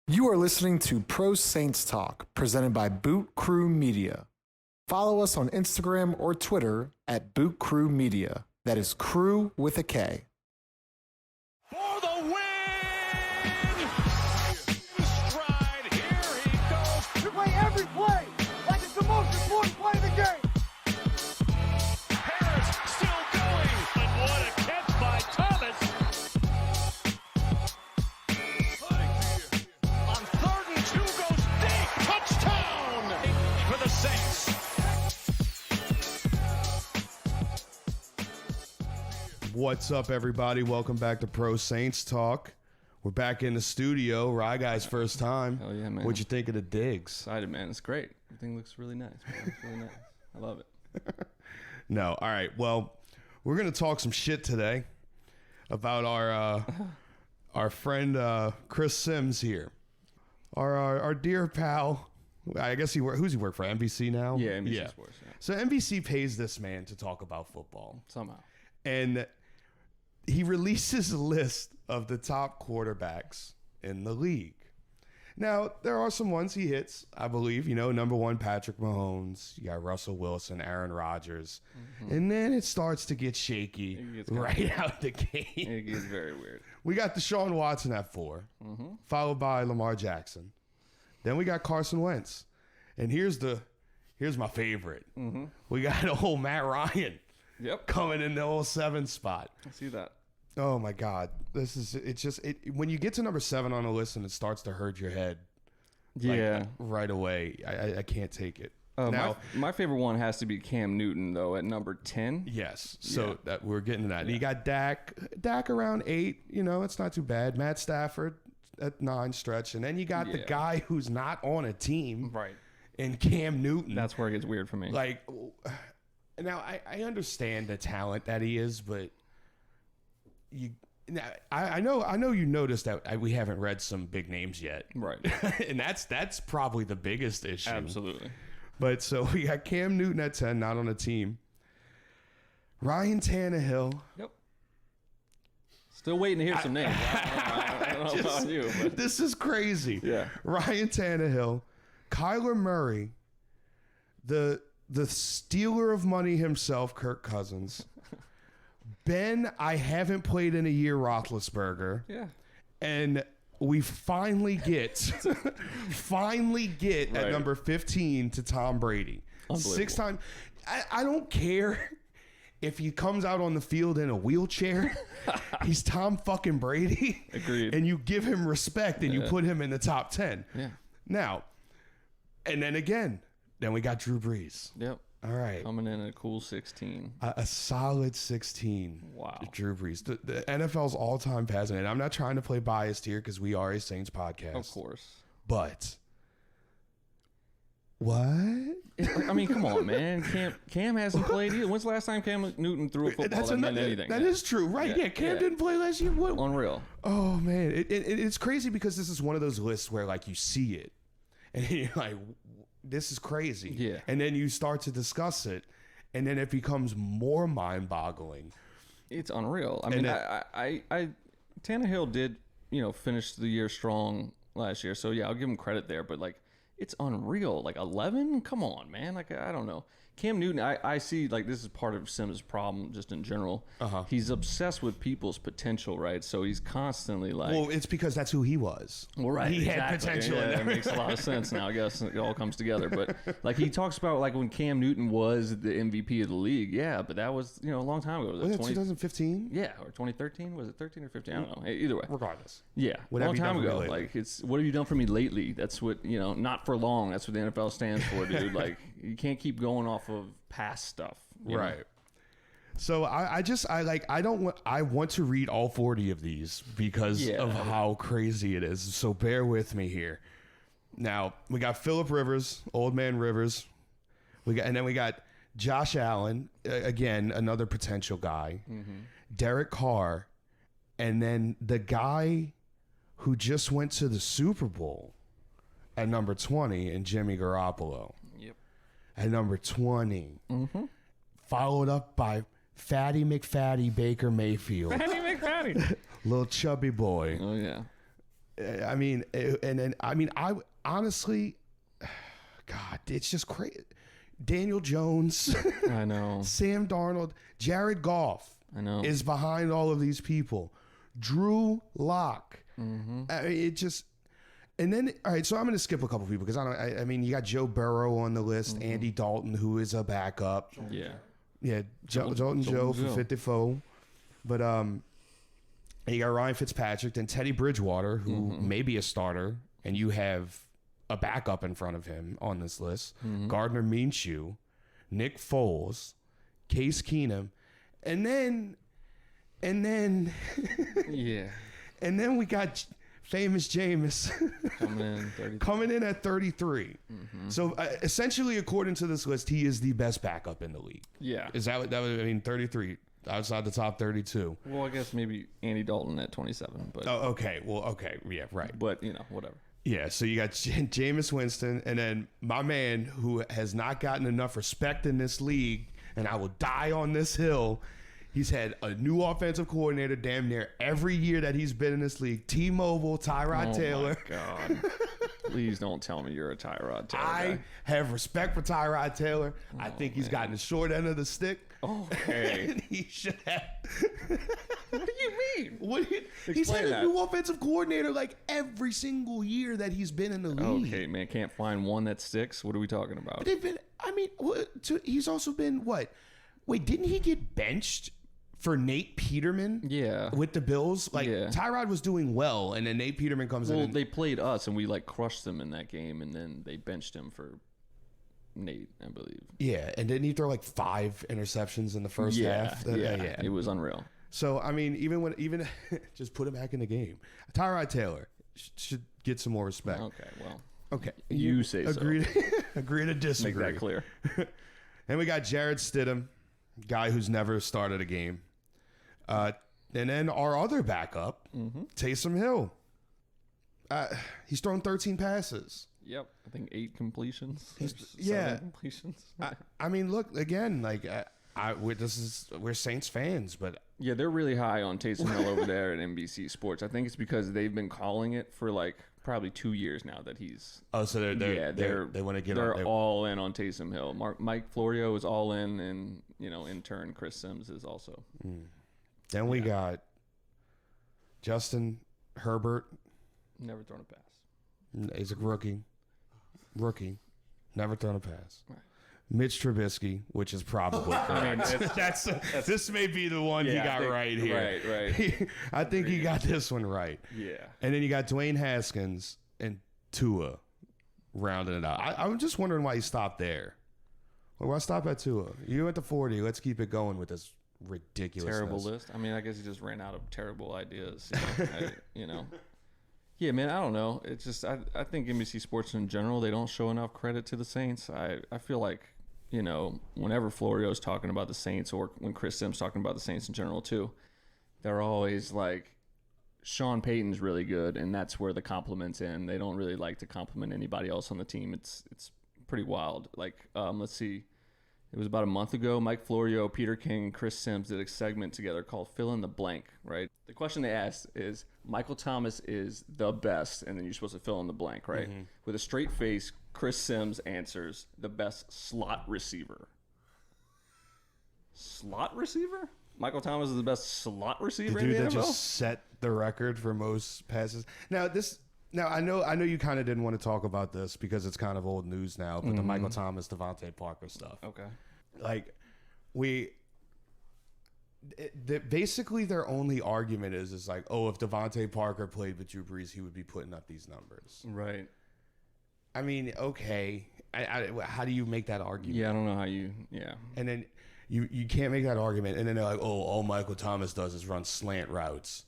You are listening to Pro Saints Talk, presented by Boot Crew Media. Follow us on Instagram or Twitter at Boot Crew Media. That is crew with a K. For the win! Stride, here he goes. You play every play like it's the most important play of the game. Harris still going. And what a catch by Thomas. On 3rd and 2 goes deep. Touchdown for the Saints. What's up, everybody? Welcome back to Pro Saints Talk. We're back in the studio. Rye Guy's first time. Hell yeah, man. What'd you think of the digs? Excited, man. It's great. Everything looks really nice, man. It's really nice. I love it. No. All right. Well, we're going to talk some shit today about our friend Chris Sims here. Our dear pal. I guess who's he work for? NBC now? Yeah, NBC Sports. Yeah. So NBC pays this man to talk about football. Somehow. And he releases a list of the top quarterbacks in the league. Now, there are some ones he hits, I believe. You know, number one, Patrick Mahomes. You got Russell Wilson, Aaron Rodgers. Mm-hmm. And then it starts to get shaky right out the gate. It gets very weird. We got Deshaun Watson at 4, followed by Lamar Jackson. Then we got Carson Wentz. And here's my favorite. Mm-hmm. We got old Matt Ryan. Yep. Coming in the old 7 spot. I see that. Oh my God. When you get to number 7 on the list and it starts to hurt your head. Yeah. Right away. I can't take it. Now, my favorite one has to be Cam Newton, though, at number 10. Yes. So that we're getting to that. Yeah. You got Dak around 8. You know, it's not too bad. Matt Stafford at 9 stretch. And then you got the guy who's not on a team. Right. And Cam Newton. That's where it gets weird for me. Like, now, I understand the talent that he is, but I know you noticed that we haven't read some big names yet. Right. And that's probably the biggest issue. Absolutely. But so we got Cam Newton at 10, not on the team. Ryan Tannehill. Yep. Still waiting to hear some names. I don't know about you. But. This is crazy. Yeah. Ryan Tannehill, Kyler Murray, the stealer of money himself, Kirk Cousins. Ben, I haven't played in a year, Roethlisberger. Yeah. And we finally get at number 15 to Tom Brady. 6 times. I don't care if he comes out on the field in a wheelchair. He's Tom fucking Brady. Agreed. And you give him respect and you put him in the top 10. Yeah. Now, and then again, then we got Drew Brees. Yep. All right. Coming in at a cool 16. A solid 16. Wow. Drew Brees. The NFL's all-time passing. And I'm not trying to play biased here because we are a Saints podcast. Of course. But what? I mean, come on, man. Cam hasn't played either. When's the last time Cam Newton threw a football that meant anything? That is true. Right. Yeah, Cam didn't play last year. What? Unreal. Oh, man. It's crazy because this is one of those lists where, like, you see it. And you're like, this is crazy. Yeah. And then you start to discuss it, and then it becomes more mind-boggling. It's unreal. I mean, Tannehill did, finish the year strong last year. So, yeah, I'll give him credit there. But, like, it's unreal. Like, 11? Come on, man. Like, I don't know. Cam Newton, I see, like, this is part of Sims' problem just in general. He's obsessed with people's potential, right? So he's constantly like... Well, it's because that's who he was. Well, right. He had potential. Yeah, that makes a lot of sense now. I guess it all comes together. But, like, he talks about, like, when Cam Newton was the MVP of the league. Yeah, but that was, a long time ago. Was it 2015? Yeah, or 2013? Was it 13 or 15? I don't know. Either way. Regardless. Yeah, a long time ago. Like, it's, what have you done for me lately? That's what, not for long. That's what the NFL stands for, dude. Like, you can't keep going off of past stuff, right? Know? So I want to read all 40 of these because of how crazy it is. So bear with me here. Now we got Phillip Rivers, Old Man Rivers. We got Josh Allen, again another potential guy. Derek Carr, and then the guy who just went to the Super Bowl at number 20, and Jimmy Garoppolo. At number 20, followed up by Fatty McFatty Baker Mayfield. Fatty McFatty. Little chubby boy. Oh, yeah. I mean, I honestly, God, it's just crazy. Daniel Jones, I know. Sam Darnold, Jared Goff, I know, is behind all of these people. Drew Lock. Mm-hmm. It just, and then all right. So I'm going to skip a couple people because I mean, you got Joe Burrow on the list, Mm-hmm. Andy Dalton, who is a backup. Yeah. Dalton Joe for 54, but and you got Ryan Fitzpatrick, then Teddy Bridgewater, who may be a starter, and you have a backup in front of him on this list. Gardner Minshew, Nick Foles, Case Keenum, and then Yeah. and then we got famous Jameis coming in at 33. So essentially, according to this list, he is the best backup in the league. Yeah. Is that what that was? I mean, 33 outside the top 32. Well, I guess maybe Andy Dalton at 27, but Oh, okay. Well, okay. Yeah, right. but whatever. Yeah, so you got Jameis Winston, and then my man who has not gotten enough respect in this league, and I will die on this hill. He's had a new offensive coordinator damn near every year that he's been in this league. T-Mobile, Tyrod Taylor. Oh, my God. Please don't tell me you're a Tyrod Taylor I guy. have respect for Tyrod Taylor. I think he's gotten the short end of the stick. Okay. And he should have. What do you mean? He's had a that. new offensive coordinator like every single year that he's been in the league. Okay, man. Can't find one that sticks. What are we talking about? They've been. I mean, he's also been what? Wait, didn't he get benched for Nate Peterman? Yeah. With the Bills, like Yeah. Tyrod was doing well, and then Nate Peterman comes in. Well, And, they played us, and we like crushed them in that game, and then they benched him for Nate, I believe. yeah, and didn't he throw like 5 interceptions in the first half? Yeah, it was unreal. So I mean, even just put him back in the game. Tyrod Taylor should get some more respect. Okay, well, Okay, You say so. agree. Agree to disagree. make that clear. And we got Jared Stidham, guy who's never started a game. And then our other backup, Taysom Hill. He's thrown 13 passes. Yep, I think 8 completions. yeah. 7 completions. I mean, look again. Like, we're Saints fans, but Yeah, they're really high on Taysom Hill over there at NBC Sports. I think it's because they've been calling it for like probably 2 years now that he's. so they want to get. They're all in on Taysom Hill. Mike Florio is all in, and in turn, Chris Sims is also. Then we got Justin Herbert. Never thrown a pass. He's a rookie. Never thrown a pass. Right. Mitch Trubisky, which is probably correct. that's this may be the one he got right here. Right. I think he got this one right. Yeah. And then you got Dwayne Haskins and Tua rounding it out. I'm just wondering why you stopped there. Well, why stop at Tua? You went to 40. Let's keep it going with this ridiculous Terrible list. I mean, I guess he just ran out of terrible ideas. Yeah, man, I don't know. It's just I think NBC Sports in general, they don't show enough credit to the Saints. I feel like, whenever Florio's talking about the Saints or when Chris Sims talking about the Saints in general too, they're always like, Sean Payton's really good, and that's where the compliments in. They don't really like to compliment anybody else on the team. It's pretty wild. Like, let's see. It was about a month ago. Mike Florio, Peter King, and Chris Sims did a segment together called Fill in the Blank, right? The question they asked is, Michael Thomas is the best, and then you're supposed to fill in the blank, right? Mm-hmm. With a straight face, Chris Sims answers, the best slot receiver. Slot receiver? Michael Thomas is the best slot receiver in the NFL? Just set the record for most passes. Now, I know you kind of didn't want to talk about this because it's kind of old news now, but the Michael Thomas, Devontae Parker stuff. Okay. Like, basically their only argument is like, oh, if Devontae Parker played with Drew Brees, he would be putting up these numbers. Right. I mean, okay. How do you make that argument? Yeah, I don't know how you, yeah. And then you can't make that argument. And then they're like, oh, all Michael Thomas does is run slant routes.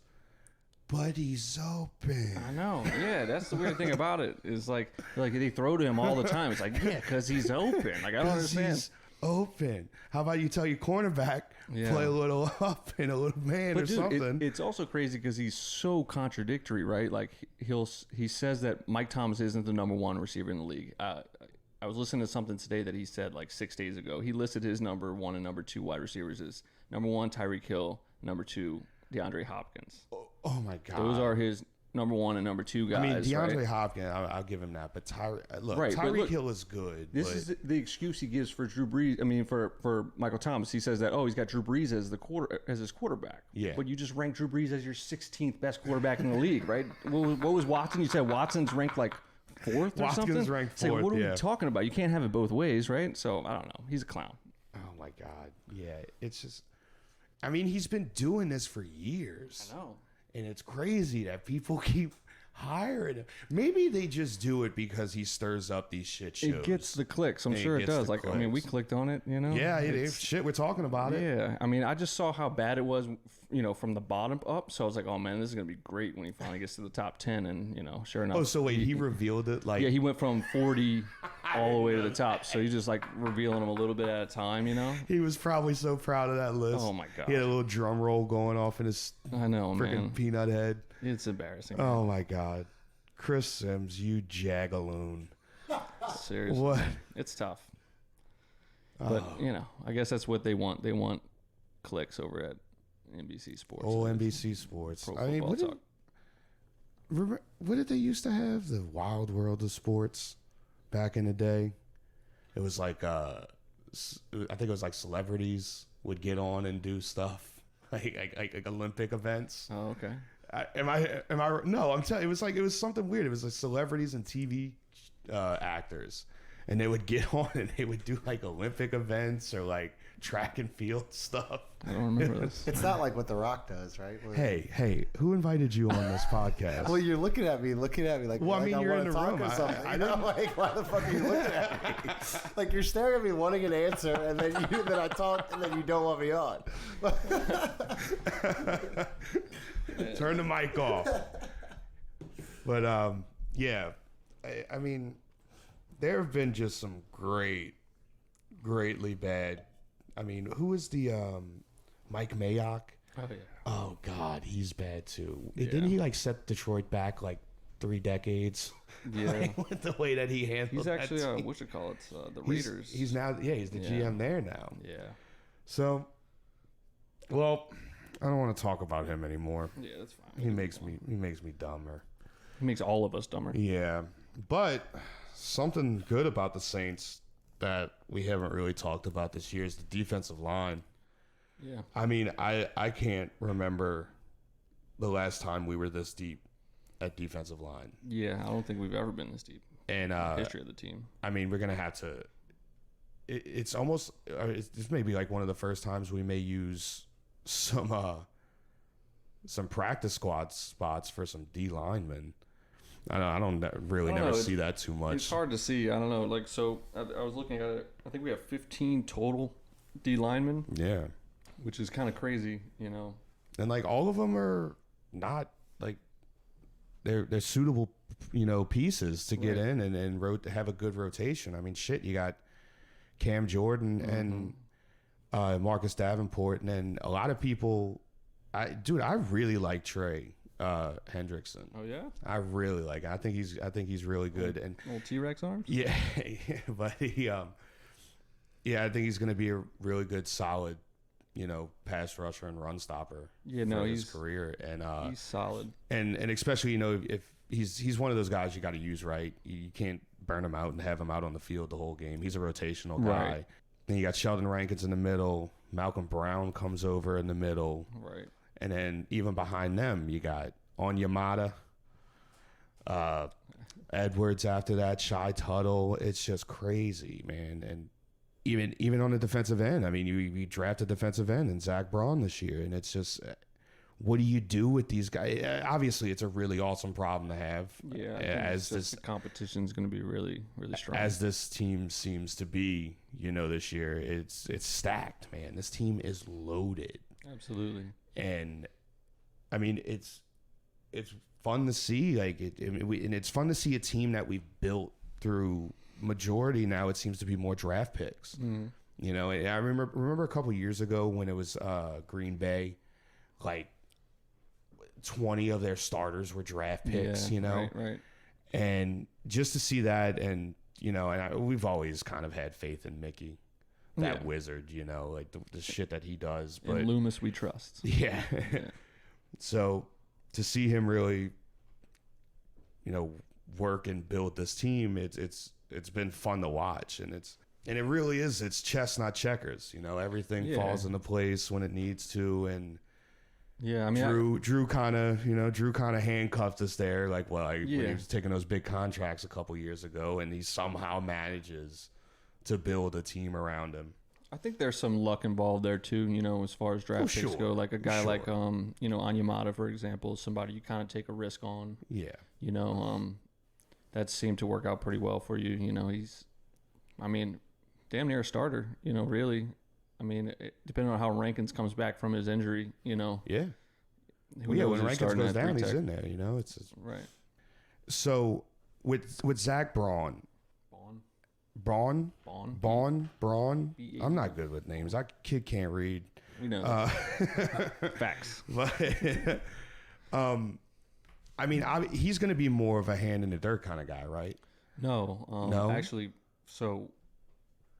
But he's open. I know. Yeah, that's the weird thing about it is like they throw to him all the time. It's like, yeah, because he's open. Like, I don't understand. He's open. How about you tell your cornerback, play a little up and a little man or something? It's also crazy because he's so contradictory, right? Like he says that Mike Thomas isn't the number 1 receiver in the league. I was listening to something today that he said like 6 days ago. He listed his number 1 and number 2 wide receivers as number 1 Tyreek Hill, number 2 DeAndre Hopkins. Oh my God. Those are his number 1 and number 2 guys. I mean, DeAndre right? Hopkins, I'll give him that. But Right, but Tyreek look, Hill is good. This is the excuse he gives for Drew Brees. I mean, for Michael Thomas, he says that he's got Drew Brees as his quarterback. Yeah. But you just ranked Drew Brees as your 16th best quarterback in the league, right? What was Watson? You said Watson's ranked like 4th or something. Watson's ranked 4th. It's like, what are we talking about? You can't have it both ways, right? So I don't know. He's a clown. Oh my God, yeah. It's just, I mean, he's been doing this for years. I know. And it's crazy that people keep hiring him. Maybe they just do it because he stirs up these shit shows. It gets the clicks. I'm sure it does. Like, I mean, we clicked on it, you know? Yeah, shit, we're talking about it. Yeah. I mean, I just saw how bad it was, from the bottom up. So I was like, oh, man, this is going to be great when he finally gets to the top 10. And, sure enough. Oh, so wait, he revealed it? Like, yeah, he went from 40 all the way to the top. So he's just like revealing them a little bit at a time, He was probably so proud of that list. Oh, my God. He had a little drum roll going off in his I know, freaking man. peanut head. It's embarrassing. Oh, my God. Chris Sims, you jagaloon. Seriously. What? It's tough. But, I guess that's what they want. They want clicks over at NBC Sports. Oh, NBC Sports. Pro I mean, Football Talk. what did they used to have? The Wild World of Sports back in the day. It was like, I think it was like celebrities would get on and do stuff, like Olympic events. Oh, okay. Am I? No, I'm telling you, it was something weird. It was like celebrities and TV actors, and they would get on and they would do like Olympic events or like track and field stuff. I don't remember this. It's not like what The Rock does, right? Hey, who invited you on this podcast? Well, you're looking at me like. Well, I mean, you're in the room. I know, like, why the fuck are you looking at me? Like, you're staring at me, wanting an answer, and then I talk, and then you don't want me on. Turn the mic off. But yeah, I mean, there have been just some greatly bad. I mean, who is the Mike Mayock? Oh, yeah. Oh God, he's bad too. Yeah. Didn't he like set Detroit back like 3 decades? Yeah. Like, with the way that he handled. He's actually, that team. the Raiders. He's now, he's the GM there now. Yeah. So, well, I don't want to talk about him anymore. Yeah, that's fine. He makes me dumber. He makes all of us dumber. Yeah, but something good about the Saints that we haven't really talked about this year is the defensive line. Yeah. I mean, I can't remember the last time we were this deep at defensive line. Yeah, I don't think we've ever been this deep And in the history of the team. I mean, we're gonna have to. It's almost. This may be like one of the first times we may use some practice squad spots for some D linemen. I don't really never see that too much. It's hard to see. I don't know. Like, so I was looking at it. I think we have 15 total D linemen. Yeah, which is kind of crazy, And like all of them are not like they're suitable, pieces to get in and have a good rotation. I mean, shit, you got Cam Jordan and Marcus Davenport, and then a lot of people. I really like Trey Hendrickson. Oh yeah, I really like. I think he's really good. And old T-Rex arms. Yeah, but he I think he's going to be a really good, solid, pass rusher and run stopper. Yeah, for his career, and he's solid. And especially if he's one of those guys you got to use right. You can't burn him out and have him out on the field the whole game. He's a rotational guy. Right. Then you got Sheldon Rankins in the middle. Malcolm Brown comes over in the middle. Right. And then even behind them, you got Onyemata, Edwards after that, Shy Tuttle. It's just crazy, man. And even on the defensive end, I mean, we drafted defensive end and Zach Braun this year, and it's just, what do you do with these guys? Obviously, it's a really awesome problem to have. Yeah, as the competition is going to be really, really strong. As this team seems to be, this year, it's stacked, man. This team is loaded. Absolutely. And I mean, it's fun to see, and it's fun to see a team that we've built through majority. Now it seems to be more draft picks. And I remember a couple years ago when it was Green Bay, like 20 of their starters were draft picks. Right. And just to see that, and we've always kind of had faith in Mickey. That wizard, like the shit that he does. But and Loomis we trust. Yeah. So to see him really work and build this team, it's been fun to watch, and it really is. It's chess, not checkers. Everything falls into place when it needs to, and yeah, I mean, Drew kind of handcuffed us there, when he was taking those big contracts a couple years ago, and he somehow manages to build a team around him. I think there's some luck involved there too, as far as draft picks go. Like a guy like Anyamata, for example, is somebody you kind of take a risk on. Yeah. That seemed to work out pretty well for you. He's, damn near a starter, really. Depending on how Rankins comes back from his injury, Yeah. Who knows when who's Rankins starting goes at down, three he's tech. in there, It's just, Right. So with Zach Braun. Braun? I'm not good with names. That kid can't read. We know. Facts. But he's going to be more of a hand in the dirt kind of guy, right? No. No? Actually, so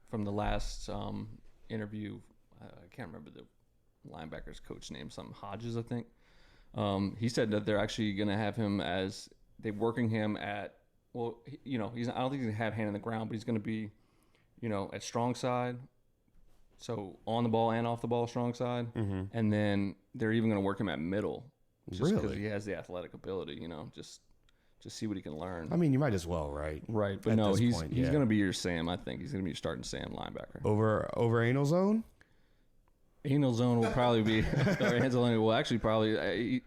from the last interview, I can't remember the linebacker's coach name, something Hodges, I think. He said that they're actually going to have him as they're working him at, I don't think he's going to have hand in the ground, but he's going to be, at strong side. So on the ball and off the ball, strong side. Mm-hmm. And then they're even going to work him at middle. Just because he has the athletic ability, just see what he can learn. You might as well, right? Right. But no, he's going to be your Sam, I think. He's going to be your starting Sam linebacker. Over anal zone? Anal zone will probably be, or Anzalone will actually probably,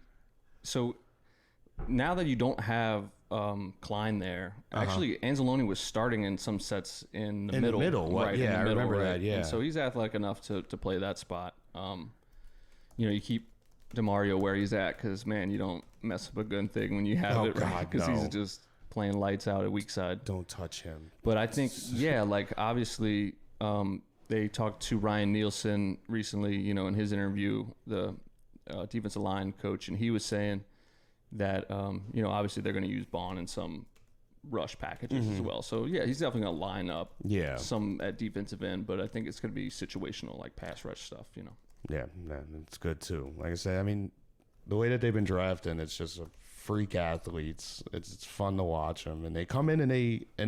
so now that you don't have Klein there, actually Anzalone was starting in some sets in the middle. Right, yeah, in the middle, I remember right? that, yeah. And so he's athletic enough to play that spot. You keep DeMario where he's at because, man, you don't mess up a good thing when you have it, right? Because he's just playing lights out at weak side. Don't touch him. But I think, obviously, they talked to Ryan Nielsen recently, in his interview, the defensive line coach, and he was saying that, obviously they're going to use Bond in some rush packages as well. So, yeah, he's definitely going to line up some at defensive end, but I think it's going to be situational, like pass rush stuff, Yeah, it's good too. Like I say, the way that they've been drafting, it's just a freak athletes. It's fun to watch them, and they come in and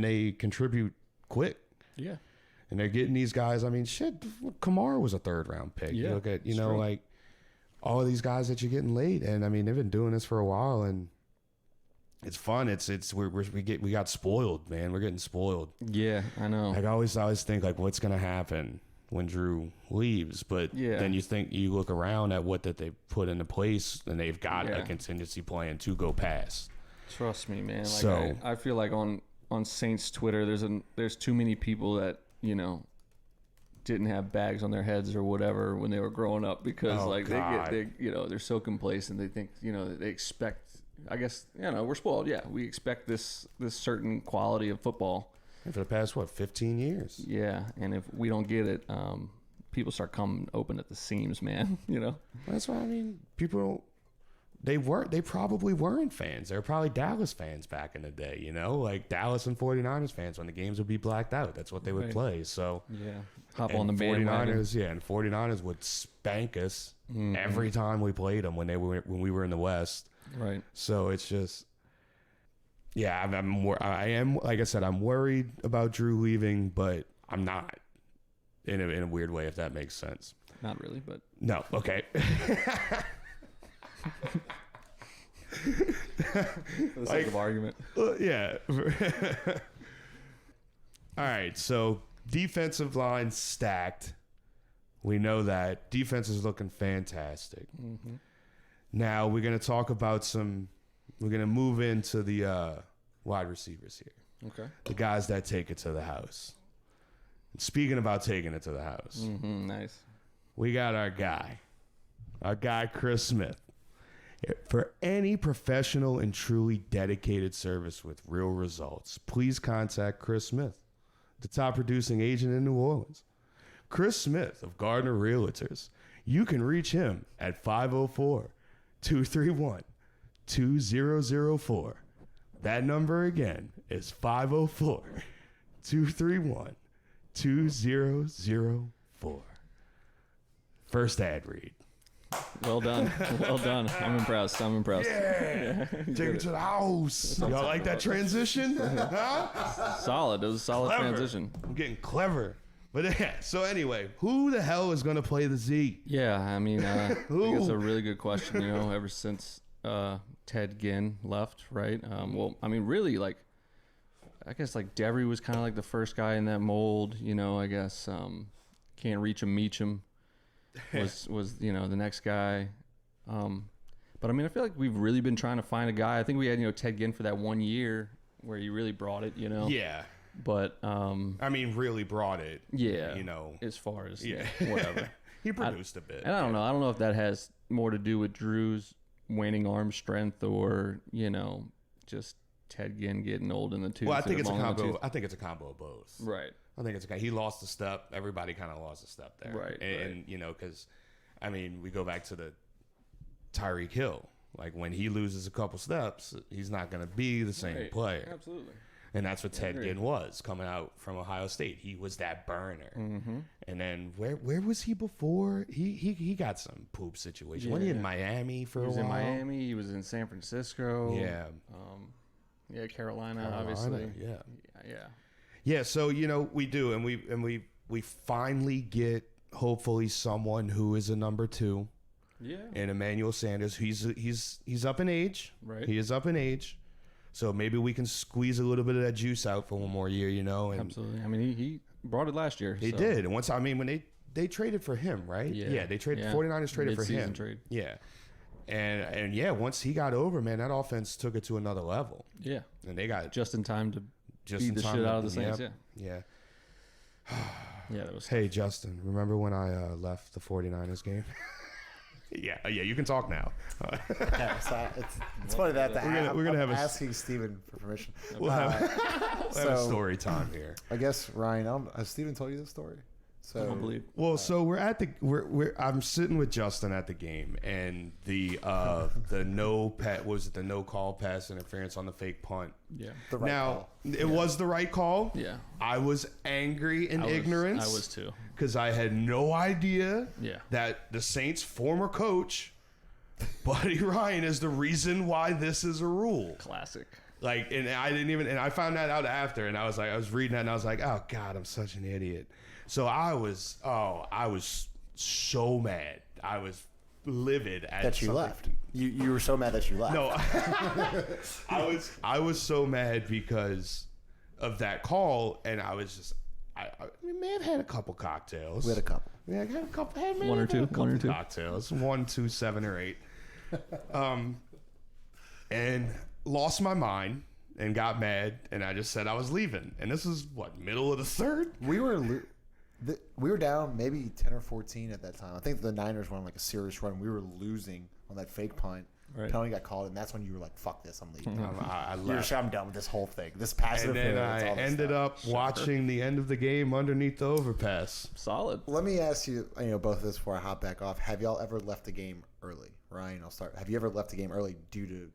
they contribute quick. Yeah, and they're getting these guys. Kamara was a 3rd round pick. Yeah, you look at like all of these guys that you're getting late, and they've been doing this for a while, and it's fun. We got spoiled, man. We're getting spoiled. Yeah, I know. Like I always think like what's gonna happen when Drew leaves, but then you look around at what that they put into place, and they've got a contingency plan to go past. Trust me, man. Like I feel like on Saints Twitter, there's too many people that didn't have bags on their heads or whatever when they were growing up because they're so complacent. They think they expect. I guess we're spoiled. Yeah, we expect this certain quality of football. And for the past 15 years. Yeah, and if we don't get it, people start coming open at the seams, man. That's why people. They probably weren't fans. They were probably Dallas fans back in the day, like Dallas and 49ers fans when the games would be blacked out. That's what they would play. So hop on the bandwagon. 49ers, and 49ers would spank us every time we played them when we were in the West. Right. So it's just, I am like I said, I'm worried about Drew leaving, but I'm not in a weird way, if that makes sense. Not really, but no. Okay. For the sake of argument. Yeah. All right. So defensive line stacked. We know that defense is looking fantastic. Mm-hmm. Now we're going to talk about we're going to move into the wide receivers here. Okay. The guys that take it to the house. Speaking about taking it to the house. Mm-hmm, nice. We got our guy Chris Smith. For any professional and truly dedicated service with real results, please contact Chris Smith, the top producing agent in New Orleans. Chris Smith of Gardner Realtors. You can reach him at 504-231-2004. That number again is 504-231-2004. First ad read. Well done. Well done. I'm impressed. Yeah. Take it to the house. Y'all like that transition? Huh? Solid. It was a solid Clever. transition. I'm getting clever. But yeah, so anyway, who the hell is going to play the Z? Yeah, I mean, I think it's a really good question, ever since Ted Ginn left, right? Well, I mean, really, like, I guess, like, Devery was kind of like the first guy in that mold, I guess. Can't reach him, Meacham was the next guy. But, I mean, I feel like we've really been trying to find a guy. I think we had, Ted Ginn for that 1 year where he really brought it, Yeah. But I mean, really brought it. Yeah. As far as whatever. He produced a bit. And I don't know. I don't know if that has more to do with Drew's waning arm strength or, just Ted Ginn getting old in the tooth. Well, I think it's a combo. I think it's a combo of both. Right. I think it's he lost a step. Everybody kind of lost a step there. Right. And because, I mean, we go back to the Tyreek Hill. Like, when he loses a couple steps, he's not going to be the same player. Absolutely. And that's what Ted Ginn was coming out from Ohio State. He was that burner. Mm-hmm. And then where was he before? He got some poop situation. Wasn't he in Miami for a while? He was in Miami. He was in San Francisco. Yeah. Carolina, obviously. Yeah. Yeah. So we do, and we finally get hopefully someone who is a number 2. Yeah. And Emmanuel Sanders. He's up in age. Right. He is up in age. So maybe we can squeeze a little bit of that juice out for one more year, And absolutely. I mean, he brought it last year. He did. And once, I mean, when they traded for him, right? Yeah. They traded. 49ers traded for him. Trade. Yeah. And yeah, once he got over, man, that offense took it to another level. Yeah. And they got just in time to beat the shit out of the Saints. Yeah. Yeah. That was. Hey, Justin, remember when I left the 49ers game? Yeah, you can talk now. It's funny that we're gonna have asking Steven for permission. We'll have a story time here. I guess Ryan, has Steven told you this story? So I don't believe. Well, so I'm sitting with Justin at the game, and the no call pass interference on the fake punt. Yeah. the right call. It was the right call. Yeah. I was angry in ignorance. I was too. Because I had no idea Yeah. that the Saints' former coach, Buddy Ryan, is the reason why this is a rule. Classic. Like, and I found that out after, and I was reading that, and I was like, oh God, I'm such an idiot. So I was so mad. I was livid at that you left. You were so mad that you left. No, I was so mad because of that call, and I was just, we may have had a couple cocktails. We had a couple. Yeah, I had a couple. One or two cocktails. 1, 2, 7, or 8. And lost my mind and got mad, and I just said I was leaving. And this is middle of the third. We were down maybe 10 or 14 at that time. I think the Niners went on like a serious run. We were losing on that fake punt. Right. Penalty got called, and that's when you were like, "Fuck this, I'm leaving." I You were left. I'm done with this whole thing. This passive. And then I ended up watching the end of the game underneath the overpass. Solid. Let me ask you, both of this before I hop back off. Have y'all ever left the game early? Ryan, I'll start. Have you ever left the game early due to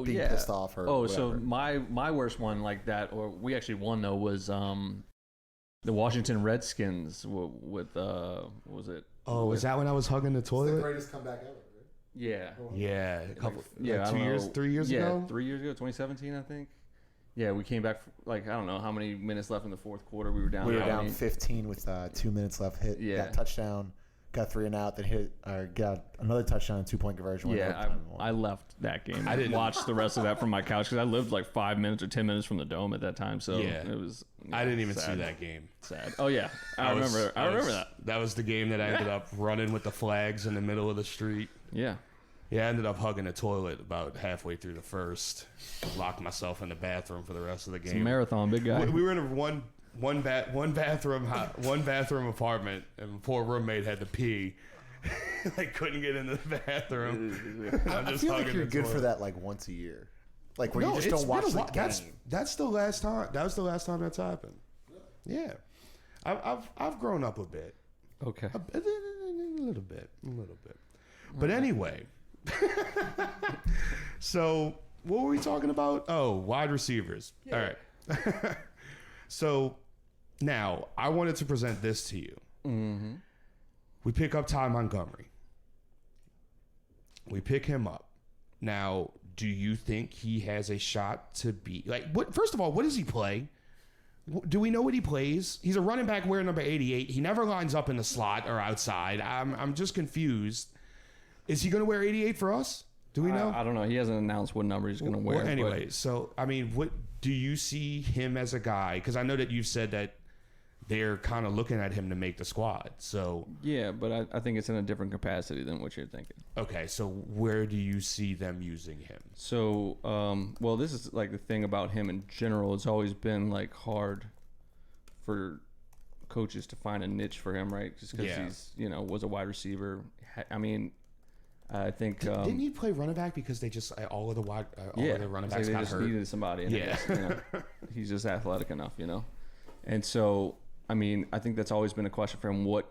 being pissed off or whatever? So my worst one like that, or we actually won though, was the Washington Redskins with what was it? Oh, was that when I was hugging the toilet? greatest comeback ever. Right? Yeah. Yeah, a couple. Yeah, 2 years, 3 years ago. Yeah, 3 years ago, 2017, I think. Yeah, we came back. I don't know how many minutes left in the fourth quarter. We were down. We were down 15 with 2 minutes left. Got touchdown. Got 3 and out, then got another touchdown and 2-point conversion. Yeah, I left that game. I didn't watch the rest of that from my couch because I lived like 5 minutes or 10 minutes from the dome at that time. So it was. I didn't even see that game. Sad. Oh yeah, I remember that. That was the game that I ended up running with the flags in the middle of the street. Yeah. Yeah, I ended up hugging the toilet about halfway through the first. Locked myself in the bathroom for the rest of the game. It's a marathon, big guy. We were in a one bathroom apartment, and poor roommate had to pee. I couldn't get into the bathroom. I feel like you're good for that like once a year. Like where you just don't watch the game. That's the last time. That was the last time that's happened. Yeah. I've grown up a bit. Okay. A little bit. But anyway. So what were we talking about? Oh, wide receivers. Yeah. All right. So now I wanted to present this to you. Mm-hmm. We pick up Ty Montgomery. We pick him up. Now, do you think he has a shot to be like what? First of all, what does he play? Do we know what he plays? He's a running back wearing number 88. He never lines up in the slot or outside. I'm just confused. Is he going to wear 88 for us? Do we know? I don't know. He hasn't announced what number he's going to wear. Well, anyway, so I mean, what do you see him as a guy? Because I know that you've said that they're kind of looking at him to make the squad. So yeah, but I think it's in a different capacity than what you're thinking. okay, so where do you see them using him? So, well, this is like the thing about him in general. It's always been like hard for coaches to find a niche for him, right? Just because he's, was a wide receiver. I mean, I think didn't he play running back because they just all of the running backs they got just hurt? needed somebody. And Yeah, he's just athletic enough, and so. I mean, I think that's always been a question for him. What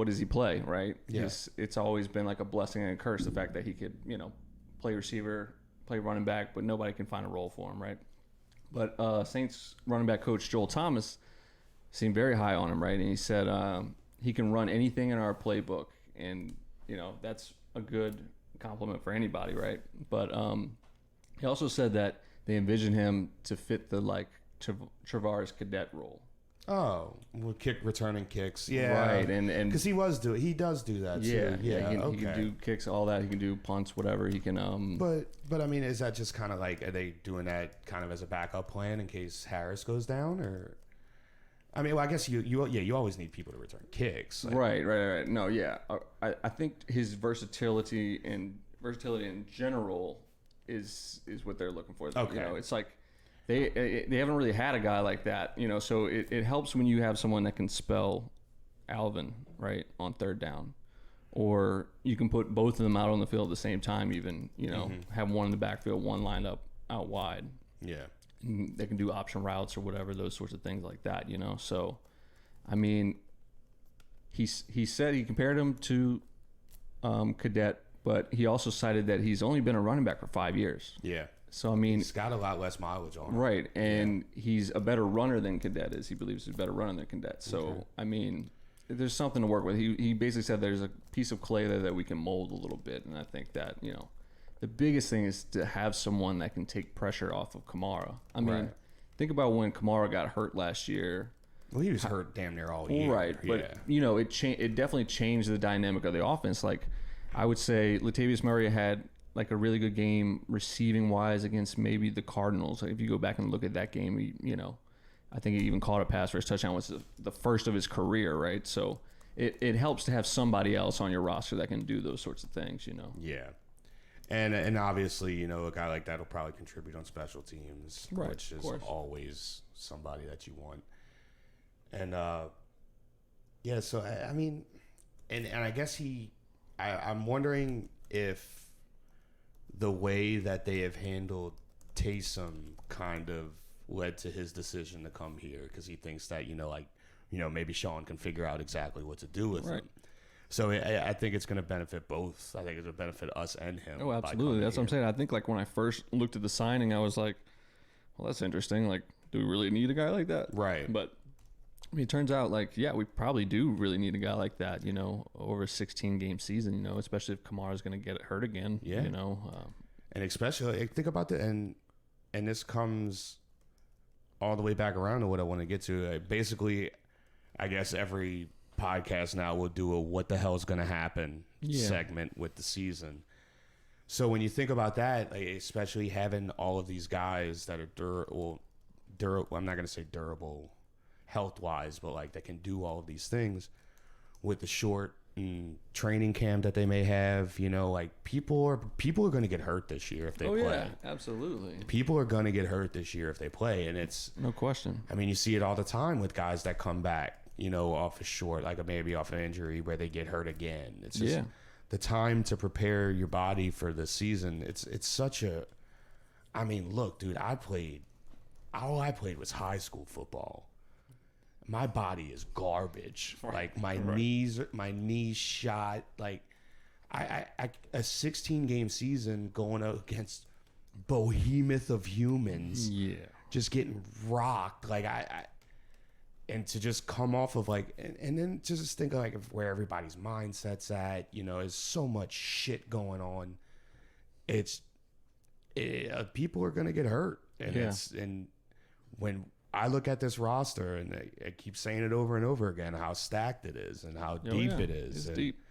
does he play, right? Yeah. It's always been like a blessing and a curse, the fact that he could, play receiver, play running back, but nobody can find a role for him, right? But Saints running back coach Joel Thomas seemed very high on him, right? And he said he can run anything in our playbook, and, that's a good compliment for anybody, right? But he also said that they envision him to fit the, like, Travaris cadet role. Oh, returning kicks, yeah, right, and because he does do that, too. He can do kicks, all that. He can do punts, whatever. He can. But I mean, is that just kind of like, are they doing that kind of as a backup plan in case Harris goes down, or? I mean, well, I guess you always need people to return kicks, like, right. No, yeah, I think his versatility in general is what they're looking for. Okay, it's like. They haven't really had a guy like that, so it helps when you have someone that can spell Alvin, right, on third down. Or you can put both of them out on the field at the same time even, have one in the backfield, one lined up out wide. Yeah. And they can do option routes or whatever, those sorts of things like that, So, I mean, he said he compared him to Cadet, but he also cited that he's only been a running back for 5 years. Yeah. So, I mean... He's got a lot less mileage on him. Right, and he's a better runner than Cadet is. He believes he's a better runner than Cadet. So, I mean, there's something to work with. He basically said there's a piece of clay there that we can mold a little bit, and I think that, the biggest thing is to have someone that can take pressure off of Kamara. I mean, think about when Kamara got hurt last year. Well, he was hurt damn near all year. Right, but, it definitely changed the dynamic of the offense. Like, I would say Latavius Murray had... like a really good game receiving wise against maybe the Cardinals. Like if you go back and look at that game, I think he even caught a pass for his touchdown, was the first of his career, right? So it helps to have somebody else on your roster that can do those sorts of things, Yeah. And obviously, a guy like that will probably contribute on special teams, right, which is always somebody that you want. And so I mean, and I guess I'm wondering if the way that they have handled Taysom kind of led to his decision to come here, because he thinks that maybe Sean can figure out exactly what to do with him. So I think it's going to benefit both. I think it's going to benefit us and him. Oh, absolutely. That's what I'm saying. I think like when I first looked at the signing, I was like, well, that's interesting. Like, do we really need a guy like that? Right. But I mean, it turns out like, yeah, we probably do really need a guy like that, over a 16-game season, especially if Kamara's going to get hurt again, and especially think about and this comes all the way back around to what I want to get to. Basically, I guess every podcast now will do a what the hell is going to happen segment with the season. So when you think about that, like, especially having all of these guys that are durable, I'm not going to say durable health-wise, but like that can do all of these things with the short training camp that they may have, like people are going to get hurt this year if they play. Yeah, absolutely. People are going to get hurt this year if they play, and it's no question. I mean, you see it all the time with guys that come back, off a short, like maybe off an injury where they get hurt again. It's just the time to prepare your body for the season. It's such a, I mean, look, dude, all I played was high school football. My body is garbage. Like my knees shot. Like I a 16-game season going up against behemoth of humans. Yeah, just getting rocked. Like and to just come off of like, and then just think of like where everybody's mindset's at. There's so much shit going on people are going to get hurt. And when I look at this roster, and I keep saying it over and over again, how stacked it is and how deep it is. It's deep.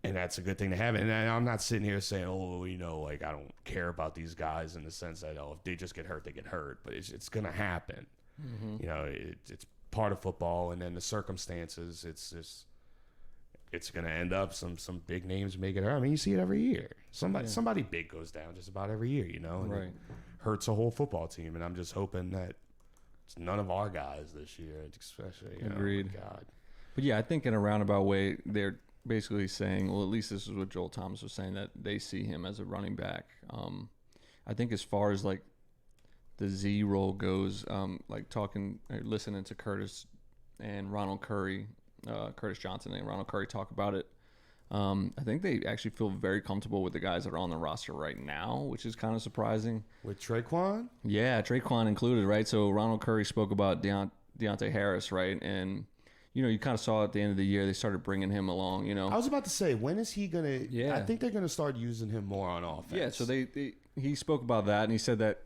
And that's a good thing to have. And I'm not sitting here saying, like, I don't care about these guys in the sense that, if they just get hurt, they get hurt. But it's going to happen. Mm-hmm. It's part of football. And then the circumstances, it's going to end up some big names make it hurt. I mean, you see it every year. Somebody big goes down just about every year, and right. It hurts a whole football team. And I'm just hoping that it's none of our guys this year, especially. Agreed. God. But yeah, I think in a roundabout way, they're basically saying, well, at least this is what Joel Thomas was saying, that they see him as a running back. I think as far as like the Z role goes, like listening to Curtis and Ronald Curry, Curtis Johnson and Ronald Curry talk about it. I think they actually feel very comfortable with the guys that are on the roster right now, which is kind of surprising. With Traquan? Yeah, Traquan included, right? So Ronald Curry spoke about Deontay Harris, right? And you kind of saw at the end of the year they started bringing him along. I was about to say, when is he gonna? Yeah, I think they're gonna start using him more on offense. Yeah, so he spoke about that, and he said that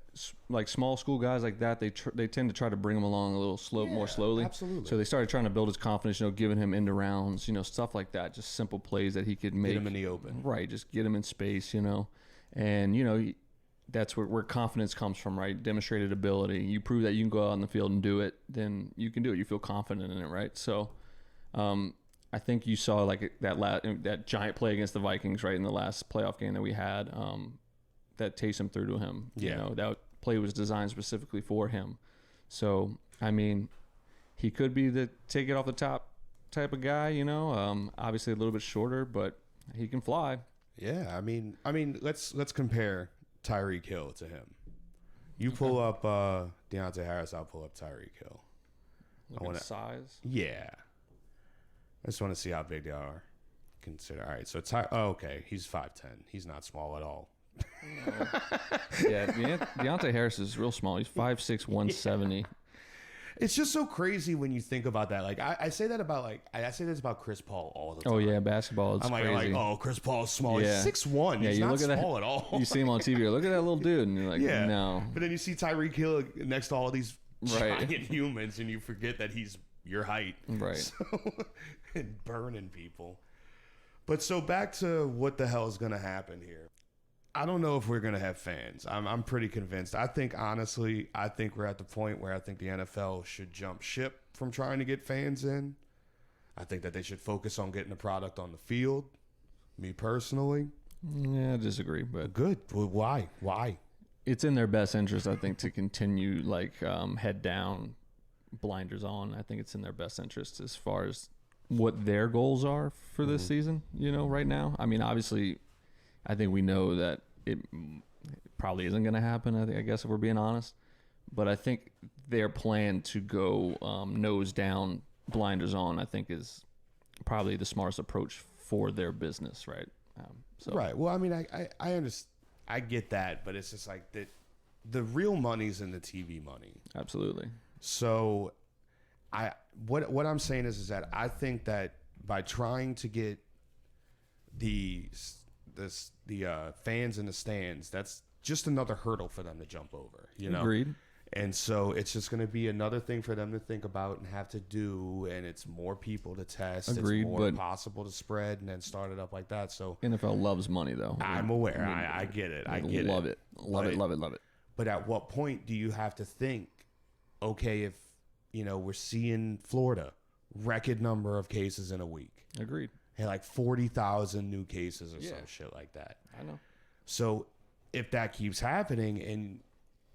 like small school guys like that, they tend to try to bring him along a little more slowly. Absolutely. So they started trying to build his confidence, giving him end rounds, stuff like that, just simple plays that he could make. Get him in the open. Right, just get him in space, and that's where confidence comes from, right? Demonstrated ability. You prove that you can go out on the field and do it, then you can do it. You feel confident in it, right? So, I think you saw like that giant play against the Vikings, right, in the last playoff game that we had. That Taysom threw to him. Yeah. That play was designed specifically for him. So, I mean, he could be the take it off the top type of guy. Obviously a little bit shorter, but he can fly. Yeah, I mean, let's compare Tyreek Hill to him. You pull up Deontay Harris, I'll pull up Tyreek Hill. Look at size. Yeah, I just want to see how big they are. Consider. All right, so okay, he's 5'10". He's not small at all. No. Yeah, Deontay Harris is real small. He's 5'6", 170. Yeah. It's just so crazy when you think about that. Like I say that about I say this about Chris Paul all the time. Oh yeah, basketball. It's crazy. Chris Paul's small. Yeah. He's 6'1". Yeah, he's you not look at small that, at all. You see him on TV. Look at that little dude, and you're like, no. But then you see Tyreek Hill next to all these giant humans, and you forget that he's your height. Right. So, and burning people. But so back to what the hell is going to happen here. I don't know if we're going to have fans. I'm pretty convinced. I think we're at the point where I think the NFL should jump ship from trying to get fans in. I think that they should focus on getting the product on the field. Me personally. Yeah, I disagree, but good. Well, why? It's in their best interest, I think, to continue head down, blinders on. I think it's in their best interest as far as what their goals are for this season, right now. I mean, obviously, I think we know that it probably isn't going to happen, I guess, if we're being honest. But I think their plan to go nose down, blinders on, I think is probably the smartest approach for their business, right? Right. Well, I mean, I understand. I get that, but it's just like the real money's in the TV money. Absolutely. So what I'm saying is that I think that by trying to get the fans in the stands, that's just another hurdle for them to jump over. Agreed. And so it's just going to be another thing for them to think about and have to do, and it's more people to test. Agreed, it's more possible to spread and then start it up like that. So NFL loves money, though. I'm aware. I get it. I get love it. Love it. But at what point do you have to think, okay, if we're seeing Florida record number of cases in a week. Agreed. Hey, like 40,000 new cases or some shit like that. I know. So if that keeps happening,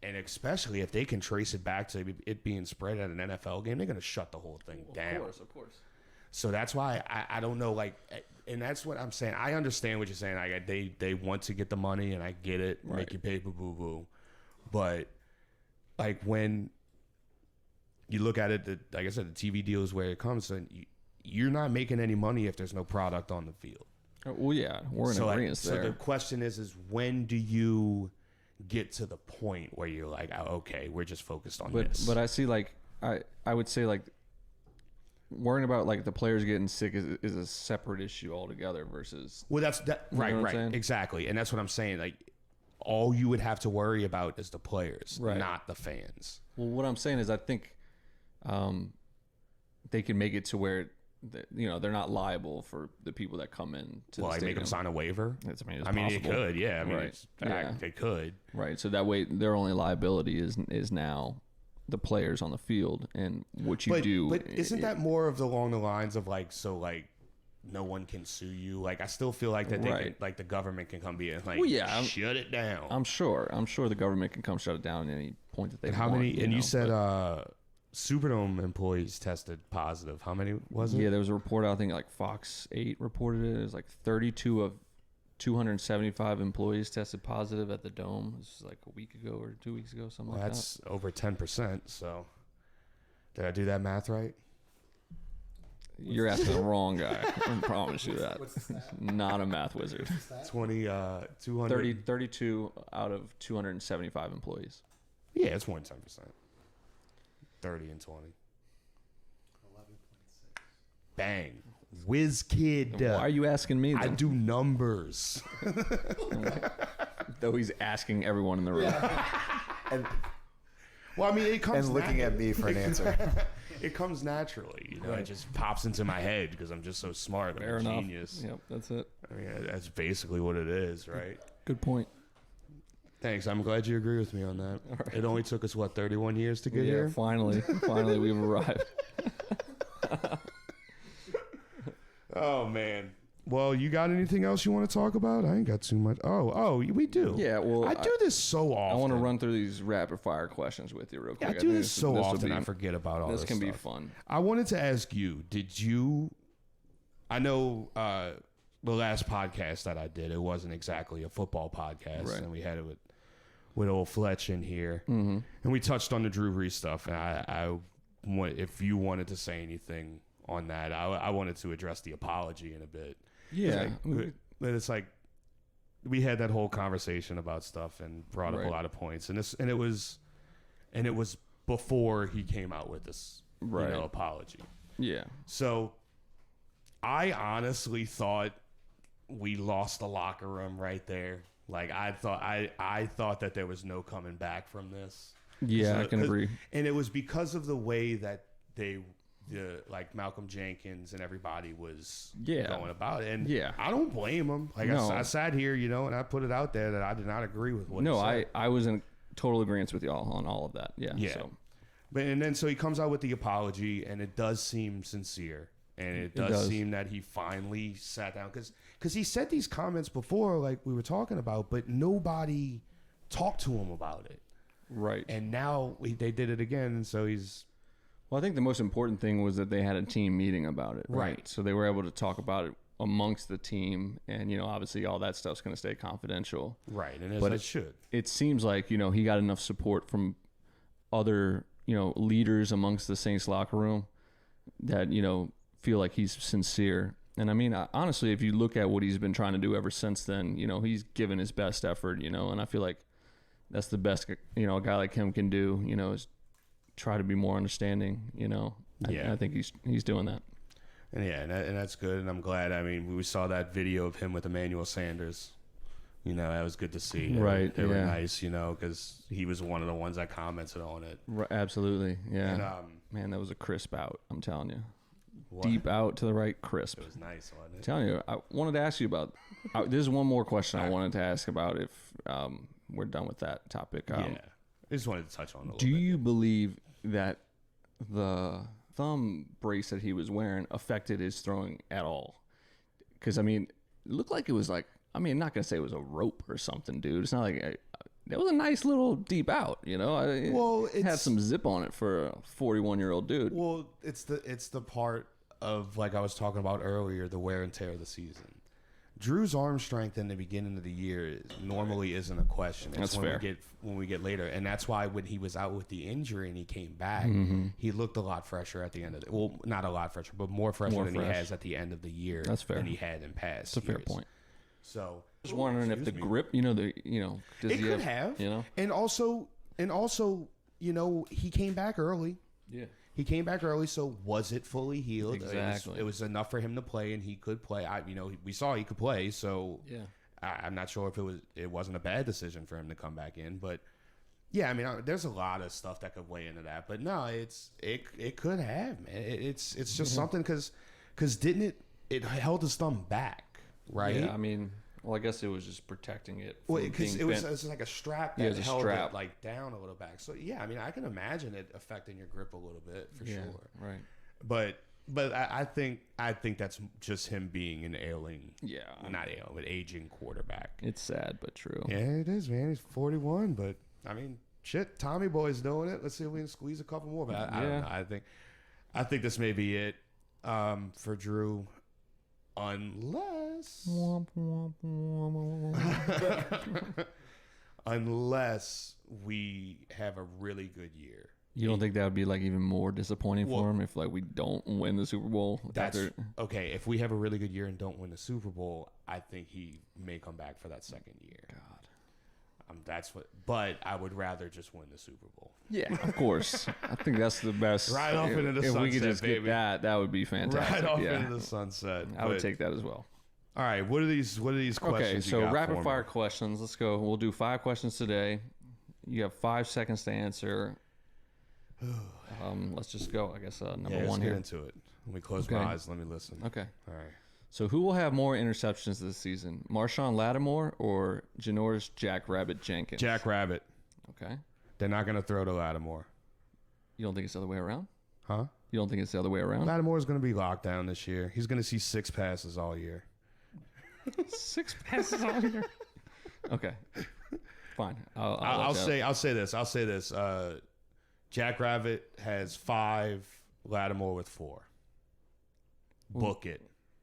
and especially if they can trace it back to it being spread at an NFL game, they're going to shut the whole thing down. Of course. So that's why I don't know, and that's what I'm saying. I understand what you're saying. They want to get the money, and I get it. Right. Make your paper boo-boo. But, when you look at it, like I said, the TV deal is where it comes, and you're not making any money if there's no product on the field. Well, yeah, we're in agreement there. So the question is when do you get to the point where you're like, oh, okay, we're just focused on this? But I see, I would say, worrying about, the players getting sick is a separate issue altogether versus... Well, right, saying? exactly. And that's what I'm saying. all you would have to worry about is the players, Right. not the fans. Well, what I'm saying is I think they can make it to where they're not liable for the people that come in to the Like stadium. make them sign a waiver. It's It possible. could, yeah. I mean, Right. they could. Right. So that way, their only liability is now the players on the field and what you do. But isn't that more of along the lines of no one can sue you? Like I still feel like that they Right. can, like the government can come be like, Well, yeah, shut it down. I'm sure the government can come shut it down at any point that they And how want. many? And you said but- Superdome employees tested positive. How many was it? Yeah, there was a report out, I think like Fox 8 reported it. It was like 32 of 275 employees tested positive at the Dome. This was like a week ago or 2 weeks ago, something like that. That's over 10%. So did I do that math right? You're asking the wrong guy. I promise you that. Not a math wizard. 200. 32 out of 275 employees. Yeah, it's more than 10%. 30 and 20. 11.6. Bang. Whiz kid. Why are you asking me I then? do numbers. Though he's asking everyone in the room. And, Well, I mean, it comes and looking at me for an answer. It comes naturally, It just pops into my head because I'm just so smart. I'm Fair a enough. genius. Yep, that's it. I mean, that's basically what it is, right? Good point. Thanks. I'm glad you agree with me on that. right. It only took us 31 years to get Yeah, here. finally we've arrived. Oh man. Well, you got anything else you want to talk about? I ain't got too much. Oh, we do. Yeah, well, I do this so often. I want to run through these rapid fire questions with you real quick. I do think this so will often. be- I forget about all this. This can be stuff. fun. I wanted to ask you, I know the last podcast that I did, it wasn't exactly a football podcast, Right. and we had it with old Fletch in here, and we touched on the Drew Brees stuff, and I want, if you wanted to say anything on that, I wanted to address the apology in a bit. Yeah. But it's like we had that whole conversation about stuff and brought up Right. a lot of points, and it was before he came out with this Right. apology. Yeah. So I honestly thought we lost the locker room right there. Like I thought that there was no coming back from this. Yeah, I can 'cause- agree. And it was because of the way that like Malcolm Jenkins and everybody was going about it. And Yeah. I don't blame him. Like No. I sat here, and I put it out there that I did not agree with what No, he said. I was in total agreement with y'all on all of that. Yeah. Yeah. So, But and then so he comes out with the apology, and it does seem sincere, and it does does. seem that he finally sat down because he said these comments before, like we were talking about, but nobody talked to him about it, right. and now they did it again, and so he's Well, I think the most important thing was that they had a team meeting about it. Right. So they were able to talk about it amongst the team. And, obviously all that stuff's going to stay confidential. right, and as But it should. It seems like, he got enough support from other, leaders amongst the Saints locker room that, feel like he's sincere. And I mean, honestly, if you look at what he's been trying to do ever since then, he's given his best effort, and I feel like that's the best, a guy like him can do, is try to be more understanding, Yeah. I think he's doing that. And yeah, and that's good, and I'm glad. I mean, we saw that video of him with Emmanuel Sanders. That was good to see. Right, They were yeah. nice, because he was one of the ones that commented on it. Right, absolutely. Yeah. And, Man, that was a crisp out. I'm telling you. what? Deep out to the right, crisp. It was nice, wasn't it? Telling you, I wanted to ask you about. There's one more question I wanted to ask about if we're done with that topic. Yeah. I just wanted to touch on it a little Do bit. you believe that the thumb brace that he was wearing affected his throwing at all? Because, I mean, it looked like it was like, I'm not going to say it was a rope or something, dude. It's not like, it was a nice little deep out, Well, It had some zip on it for a 41-year-old dude. Well, it's the part of, like I was talking about earlier, the wear and tear of the season. Drew's arm strength in the beginning of the year normally isn't a question. It's That's when fair. when we get later, and that's why when he was out with the injury and he came back, he looked a lot fresher at the end of the. Well, not a lot fresher, but more fresher More than he fresh. has at the end of the year. That's fair. Than he had in past. That's a fair years. point. So Just wondering if the grip, does it he could have, you know? and also, he came back early. Yeah. He came back early, so was it fully healed? Exactly. It was enough for him to play, and he could play. We saw he could play, so Yeah. I'm not sure if it wasn't a bad decision for him to come back in, but yeah, I mean, there's a lot of stuff that could weigh into that, but no, it could have, man. It's just something because didn't it held his thumb back, right? Yeah, I mean, well, I guess it was just protecting it. Well, because it was like a strap that Yeah, it was a held strap. it like down a little back. So yeah, I mean, I can imagine it affecting your grip a little bit for Yeah, sure. right. But I think that's just him being an ailing, not ailing, but aging quarterback. It's sad but true. Yeah, it is, man. He's 41, but I mean, shit, Tommy Boy's doing it. Let's see if we can squeeze a couple more. But I don't know. I think this may be it for Drew, unless unless we have a really good year. You don't think that would be like even more disappointing for him if like we don't win the Super Bowl? Okay. If we have a really good year and don't win the Super Bowl, I think he may come back for that second year. God. But I would rather just win the Super Bowl. Yeah, of course. I think that's the best. Right off into the if sunset, we could just baby. get that would be fantastic. Right off yeah. into the sunset. I would take that as well. All right, what are these questions? Okay, so you got rapid for fire me? questions. Let's go. We'll do 5 questions today. You have 5 seconds to answer. Let's just go. I guess number let's one get here. into it. Let me close my eyes. Let me listen. Okay. All right. So who will have more interceptions this season, Marshawn Lattimore or Janoris Jackrabbit Jenkins? Jackrabbit. Okay. They're not going to throw to Lattimore. You don't think it's the other way around? Huh? You don't think it's the other way around? Lattimore's going to be locked down this year. He's going to see 6 passes all year. 6 passes all year. Okay. Fine. I'll say this. Jackrabbit has 5. Lattimore with 4. Book it.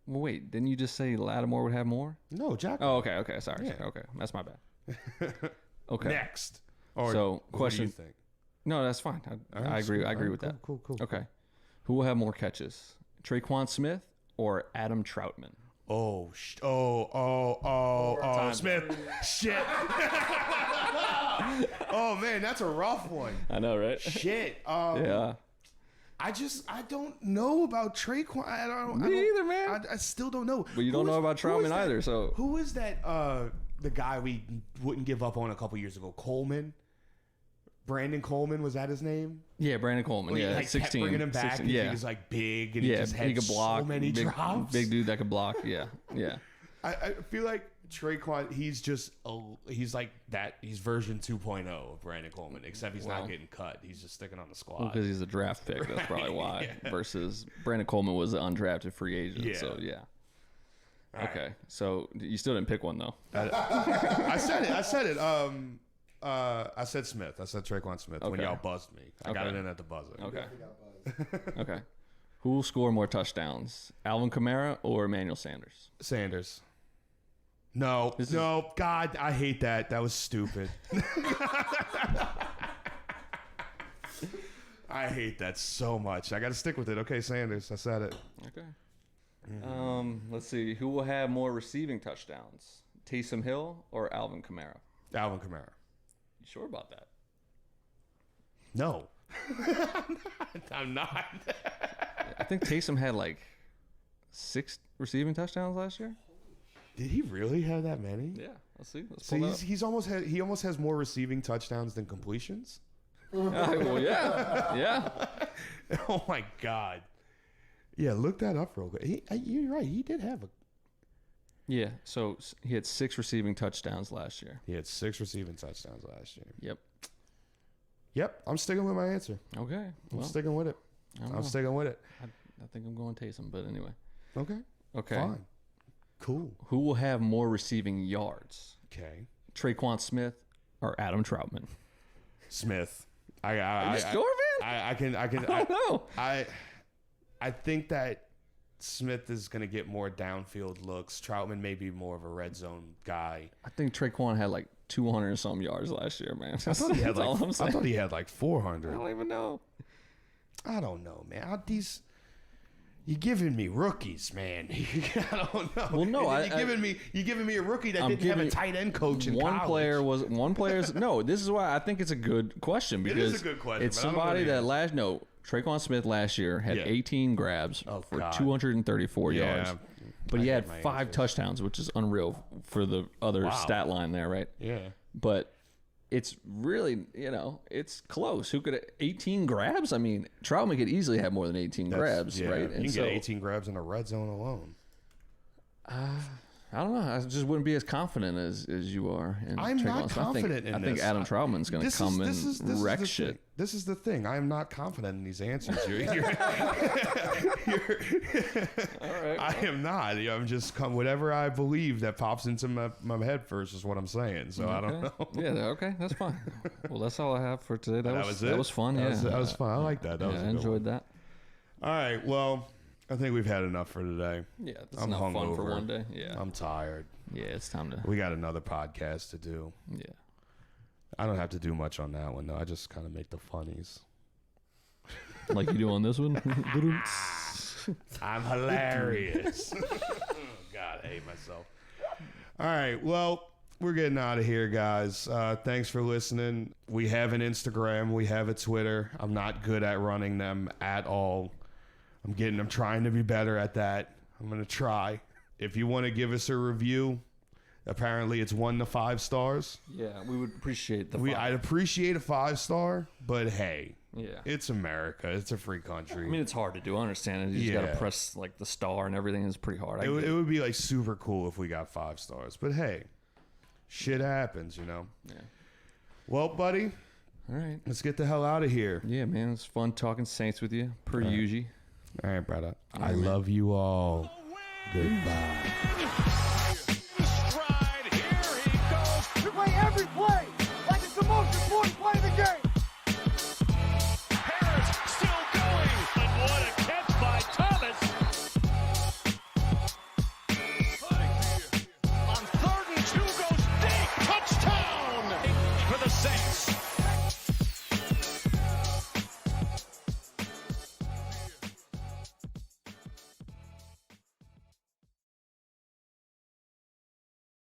Well, wait. Didn't you just say Lattimore would have more? No, Jack. Oh, okay. Okay. Sorry. Yeah. Okay. That's my bad. Okay. Next. Or So, what question. do you think? No, that's fine. I agree. I agree with that. Cool. Okay. Who will have more catches, Traquan Smith or Adam Troutman? Oh, Smith. Shit. Oh, man, that's a rough one. I know, right? Shit. Yeah. I don't know about Traquan. I don't either, man. I still don't know. But you don't know about Troutman either, so. Who is that, the guy we wouldn't give up on a couple years ago? Coleman? Brandon Coleman, was that his name? Yeah, Brandon Coleman. Well, yeah, like 16. kept bringing him back. 16, And yeah. he was like big and Yeah, he just had he could block. so many drops. Big dude that could block. Yeah. Yeah. I feel like Traquan, he's like that. He's version 2.0 of Brandon Coleman, except he's not getting cut. He's just sticking on the squad. Because he's a draft pick. That's probably why. Yeah. Versus Brandon Coleman was an undrafted free agent. Yeah. So, yeah. All Okay. So, you still didn't pick one, though. I said it. I said Smith. I said Traquan Smith when Okay. y'all buzzed me. I got it Okay. in at the buzzer. Okay. Okay. Who will score more touchdowns, Alvin Kamara or Emmanuel Sanders? Sanders. No. God, I hate that. That was stupid. I hate that so much. I got to stick with it. Okay, Sanders. I said it. Okay. Let's see. Who will have more receiving touchdowns, Taysom Hill or Alvin Kamara? Alvin Kamara. You sure about that? No. I'm not. I think Taysom had like 6 receiving touchdowns last year. Did he really have that many? Yeah. Let's see. Let's See, pull that he almost has more receiving touchdowns than completions. up. Well, yeah. Yeah. Oh my God. Yeah, look that up real quick. You're right. He did have a. Yeah. So he had 6 receiving touchdowns last year. He had 6 receiving touchdowns last year. Yep. Yep, I'm sticking with my answer. Okay. I'm Well, sticking with it. I don't I'm know. sticking with it. I think I'm going Taysom, but anyway. Okay. Okay. Fine. Cool. Who will have more receiving yards, Okay. Traquan Smith or Adam Troutman? Smith. Are you sure, man? I can. I don't know. I think that Smith is going to get more downfield looks. Troutman may be more of a red zone guy. I think Traquan had like 200 and some yards last year, man. I thought he had That's all I'm saying. I thought he had like 400. I don't even know. I don't know, man. You're giving me rookies, man. I don't know. Well, no, you're giving me a rookie that I'm didn't have a giving- tight end coach in One college. player's no. This is why I think it's a good question because is a good question, it's but I don't know somebody the that answer. Traquan Smith last year had Yeah. 18 grabs Oh, for God. 234 yards. But he had 5 touchdowns, which is unreal for the other stat line there, right? Yeah. But it's really, it's close. Who could 18 grabs? I mean, Troutman could easily have more than 18 grabs, right? You can get 18 grabs in the red zone alone. I don't know. I just wouldn't be as confident as you are. I'm not confident in this. I think Adam Troutman's going to come and wreck shit. This is the thing. I am not confident in these answers. All right. I am not. I'm just whatever I believe that pops into my head first is what I'm saying. So I don't know. Yeah. Okay. That's fine. Well, that's all I have for today. That was it. That was fun. That was fun. I like that. I enjoyed that. All right. Well, I think we've had enough for today. Yeah, that's enough fun for one day. Yeah, I'm tired. Yeah, it's time to. We got another podcast to do. Yeah. I don't have to do much on that one though. I just kind of make the funnies. Like you do on this one. I'm hilarious. God, I hate myself. All right, well, we're getting out of here, guys. Thanks for listening. We have an Instagram. We have a Twitter. I'm not good at running them at all. I'm trying to be better at that. I'm going to try. If you want to give us a review, apparently it's 1 to 5 stars. Yeah, we would appreciate the 5. I'd appreciate a 5-star, but hey, yeah, it's America. It's a free country. I mean, it's hard to do. I understand it. You just got to press like the star and everything is pretty hard. It would be like super cool if we got 5 stars, but hey, shit happens, Yeah. Well, buddy. All right. Let's get the hell out of here. Yeah, man. It's fun talking Saints with you, per usual. All right, brother. I love you all. Goodbye. We play every play like it's the most important play of the